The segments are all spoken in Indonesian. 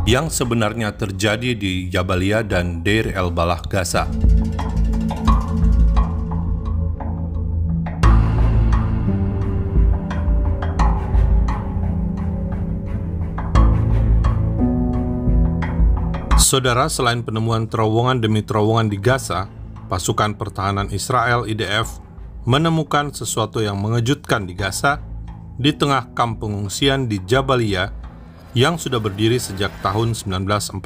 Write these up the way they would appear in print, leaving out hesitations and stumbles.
yang sebenarnya terjadi di Jabalia dan Deir el-Balah, Gaza. Saudara, selain penemuan terowongan demi terowongan di Gaza, pasukan pertahanan Israel IDF menemukan sesuatu yang mengejutkan di Gaza di tengah kamp pengungsian di Jabalia yang sudah berdiri sejak tahun 1948.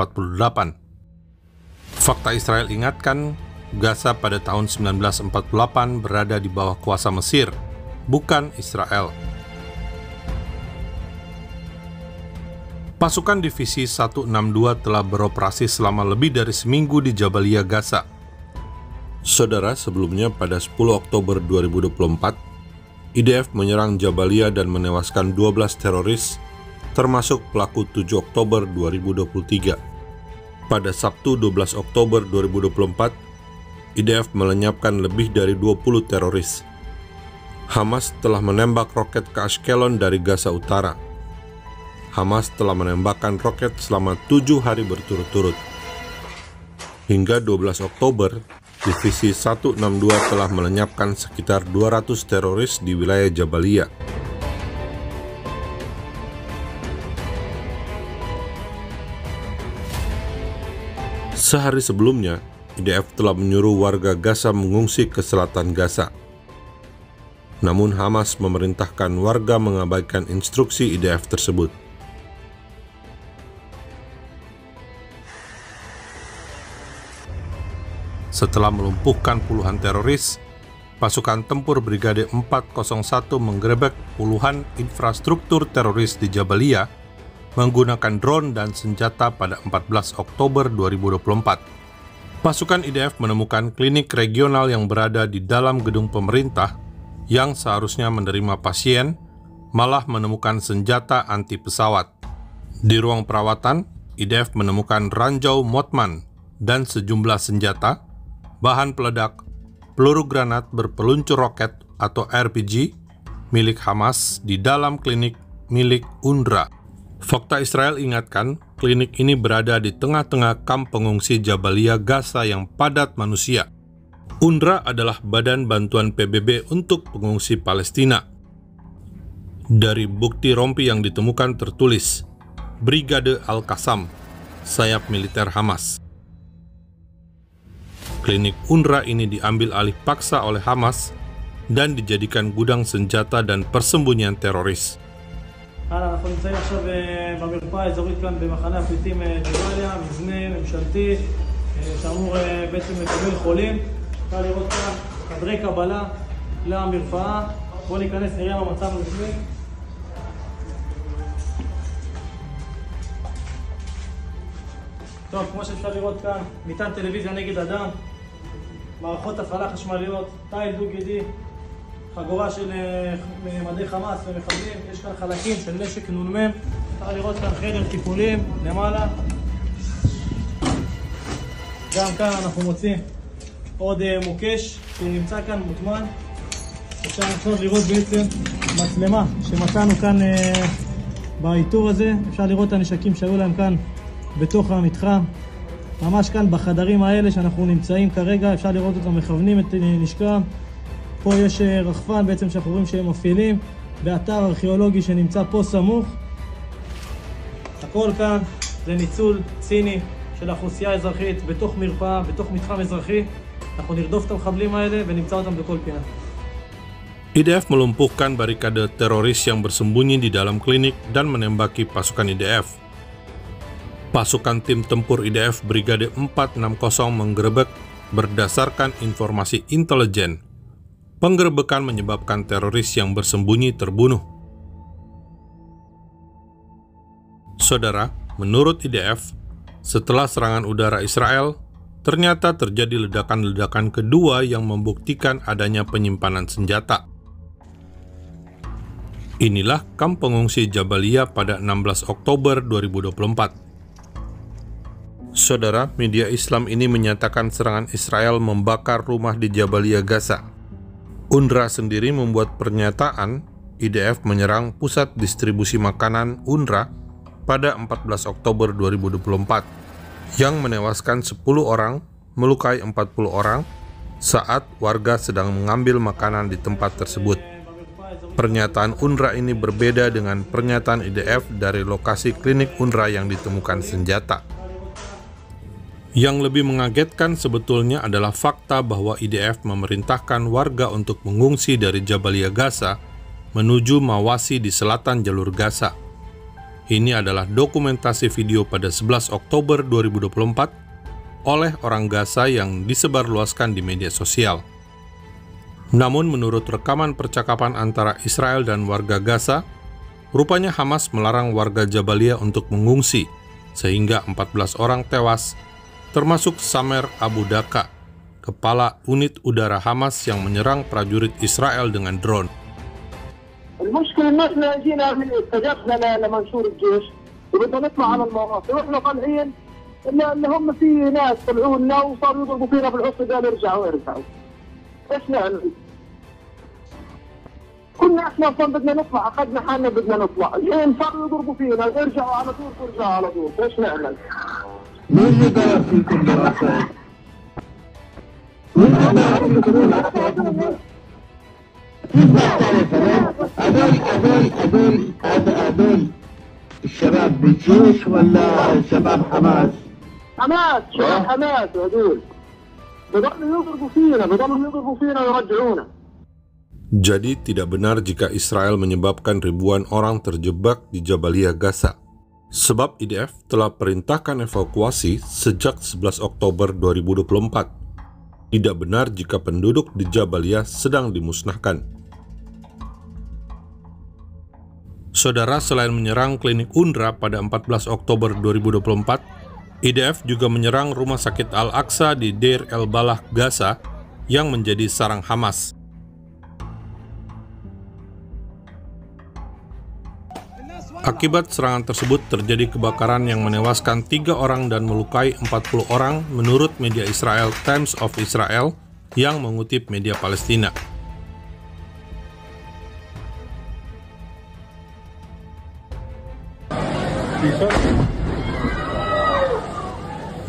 Fakta Israel ingatkan, Gaza pada tahun 1948 berada di bawah kuasa Mesir, bukan Israel. Pasukan Divisi 162 telah beroperasi selama lebih dari seminggu di Jabalia, Gaza. Saudara, sebelumnya pada 10 Oktober 2024, IDF menyerang Jabalia dan menewaskan 12 teroris, termasuk pelaku 7 Oktober 2023. Pada Sabtu 12 Oktober 2024, IDF melenyapkan lebih dari 20 teroris. Hamas telah menembak roket ke Ashkelon dari Gaza Utara. Hamas telah menembakkan roket selama 7 hari berturut-turut. Hingga 12 Oktober, Divisi 162 telah melenyapkan sekitar 200 teroris di wilayah Jabalia. Sehari sebelumnya, IDF telah menyuruh warga Gaza mengungsi ke selatan Gaza. Namun Hamas memerintahkan warga mengabaikan instruksi IDF tersebut. Setelah melumpuhkan puluhan teroris, pasukan tempur Brigade 401 menggerebek puluhan infrastruktur teroris di Jabalia menggunakan drone dan senjata pada 14 Oktober 2024. Pasukan IDF menemukan klinik regional yang berada di dalam gedung pemerintah yang seharusnya menerima pasien, malah menemukan senjata anti pesawat. Di ruang perawatan, IDF menemukan ranjau Mothman dan sejumlah senjata, bahan peledak, peluru granat berpeluncur roket atau RPG milik Hamas di dalam klinik milik UNRWA. Fakta Israel ingatkan, klinik ini berada di tengah-tengah kamp pengungsi Jabalia, Gaza yang padat manusia. UNRWA adalah badan bantuan PBB untuk pengungsi Palestina. Dari bukti rompi yang ditemukan tertulis, Brigade Al-Qassam, sayap militer Hamas. Klinik UNRWA ini diambil alih paksa oleh Hamas dan dijadikan gudang senjata dan persembunyian teroris. אנחנו נמצאים עכשיו במרפאה האזורית כאן במחנה הפליטים ג'באליה, מבנה ממשלתי שאמור בעצם לקבל חולים. אפשר לראות כאן חדרי קבלה למרפאה. בואו ניכנס נראה במצב המבנה. טוב, כמו שאפשר לראות כאן, ניתן טלוויזיה נגד אדם, מערכות הפעלה חשמליות, תיל דו-גידי, חגורה של מדי חמאס ומחבלים, יש כאן חלקים של נשק נ"מ, אפשר לראות כאן חדר טיפולים למעלה. גם כאן אנחנו מוצאים עוד מוקש שנמצא כאן מוטמן. אפשר לראות בעצם מצלמה שמצאנו כאן באיתור הזה, אפשר לראות את הנשקים שהיו להם כאן בתוך המתחם. ממש כאן בחדרים האלה שאנחנו נמצאים כרגע, אפשר לראות אותם מכוונים את נשקם. פה יש רחפן בעצם שאנחנו רואים שהם מפעילים באתר ארכיאולוגי שנמצא פה סמוך. הכל כאן זה ניצול ציני של האוכלוסייה האזרחית בתוך מרפאה, בתוך מתחם אזרחי. אנחנו נרדוף את המחבלים האלה ונמצא אותם בכל פינה. IDF melumpuhkan barikade teroris yang bersembunyi di dalam klinik dan menembaki pasukan IDF. Pasukan tim tempur IDF Brigade 460 menggerebek berdasarkan informasi intelijen. Penggerebekan menyebabkan teroris yang bersembunyi terbunuh. Saudara, menurut IDF, setelah serangan udara Israel, ternyata terjadi ledakan-ledakan kedua yang membuktikan adanya penyimpanan senjata. Inilah kamp pengungsi Jabalia pada 16 Oktober 2024. Saudara, media Islam ini menyatakan serangan Israel membakar rumah di Jabalia, Gaza. UNRWA sendiri membuat pernyataan IDF menyerang pusat distribusi makanan UNRWA pada 14 Oktober 2024 yang menewaskan 10 orang, melukai 40 orang saat warga sedang mengambil makanan di tempat tersebut. Pernyataan UNRWA ini berbeda dengan pernyataan IDF dari lokasi klinik UNRWA yang ditemukan senjata. Yang lebih mengagetkan sebetulnya adalah fakta bahwa IDF memerintahkan warga untuk mengungsi dari Jabalia Gaza menuju Mawasi di selatan jalur Gaza. Ini adalah dokumentasi video pada 11 Oktober 2024 oleh orang Gaza yang disebarluaskan di media sosial. Namun menurut rekaman percakapan antara Israel dan warga Gaza, rupanya Hamas melarang warga Jabalia untuk mengungsi, sehingga 14 orang tewas, termasuk Samer Abu Daka, kepala unit udara Hamas yang menyerang prajurit Israel dengan drone. المشكلة إن إحنا جينا من استجبنا لمنشور الجيش وبدنا نطلع على المواقف وإحنا طالعين إن هم في ناس طلعوا لنا وصاروا يضربوا فينا بالعصي قالوا ارجعوا. إيش نعمل؟ كنا إحنا أصلا بدنا نطلع أخذنا حالنا بدنا نطلع، الحين صاروا يضربوا فينا ارجعوا على طول ترجعوا على طول، إيش نعمل؟ مين اللي ضرب فيكم بالعصي؟ هذول الشباب بالجيش ولا شباب حماس؟ حماس، شباب حماس هذول بضلوا يضربوا فينا ويرجعونا. Jadi tidak benar jika Israel menyebabkan ribuan orang terjebak di Jabalia Gaza. Sebab IDF telah perintahkan evakuasi sejak 11 Oktober 2024. Tidak benar jika penduduk di Jabalia sedang dimusnahkan. Saudara, selain menyerang klinik UNRWA pada 14 Oktober 2024, IDF juga menyerang rumah sakit Al-Aqsa di Deir el-Balah, Gaza, yang menjadi sarang Hamas. Akibat serangan tersebut terjadi kebakaran yang menewaskan 3 orang dan melukai 40 orang menurut media Israel Times of Israel yang mengutip media Palestina.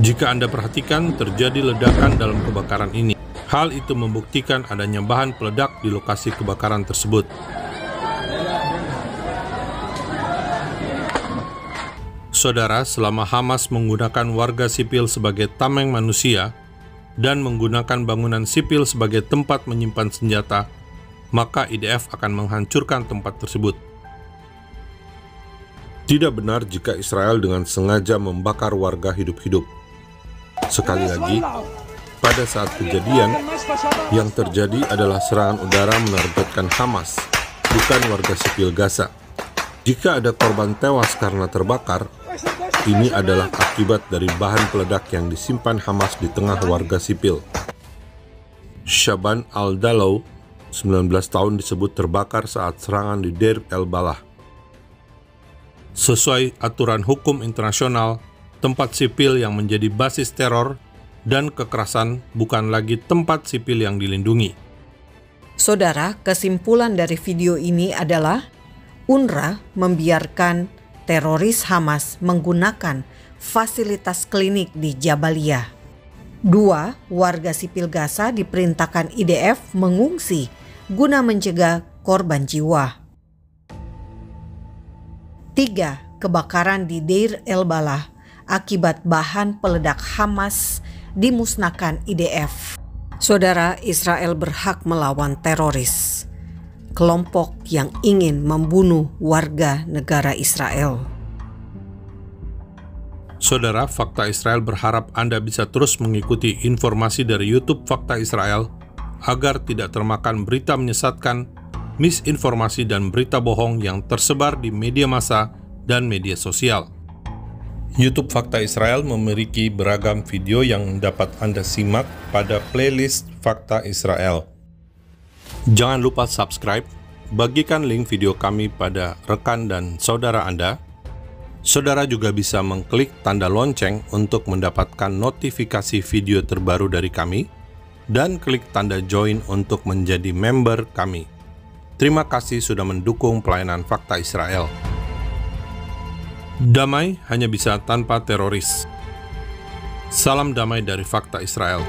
Jika Anda perhatikan, terjadi ledakan dalam kebakaran ini. Hal itu membuktikan adanya bahan peledak di lokasi kebakaran tersebut. Saudara, selama Hamas menggunakan warga sipil sebagai tameng manusia dan menggunakan bangunan sipil sebagai tempat menyimpan senjata, maka IDF akan menghancurkan tempat tersebut. Tidak benar jika Israel dengan sengaja membakar warga hidup-hidup. Sekali lagi, pada saat kejadian, yang terjadi adalah serangan udara menargetkan Hamas, bukan warga sipil Gaza. Jika ada korban tewas karena terbakar, ini adalah akibat dari bahan peledak yang disimpan Hamas di tengah warga sipil. Shaban al-Dalaw, 19 tahun, disebut terbakar saat serangan di Deir el-Balah. Sesuai aturan hukum internasional, tempat sipil yang menjadi basis teror dan kekerasan bukan lagi tempat sipil yang dilindungi. Saudara, kesimpulan dari video ini adalah UNRWA membiarkan teroris Hamas menggunakan fasilitas klinik di Jabalia. 2. Warga sipil Gaza diperintahkan IDF mengungsi guna mencegah korban jiwa. 3. Kebakaran di Deir el-Balah akibat bahan peledak Hamas dimusnahkan IDF. Saudara, Israel berhak melawan teroris, kelompok yang ingin membunuh warga negara Israel. Saudara, Fakta Israel berharap Anda bisa terus mengikuti informasi dari YouTube Fakta Israel agar tidak termakan berita menyesatkan, misinformasi dan berita bohong yang tersebar di media massa dan media sosial. YouTube Fakta Israel memiliki beragam video yang dapat Anda simak pada playlist Fakta Israel. Jangan lupa subscribe, bagikan link video kami pada rekan dan saudara Anda. Saudara juga bisa mengklik tanda lonceng untuk mendapatkan notifikasi video terbaru dari kami, dan klik tanda join untuk menjadi member kami. Terima kasih sudah mendukung pelayanan Fakta Israel. Damai hanya bisa tanpa teroris. Salam damai dari Fakta Israel.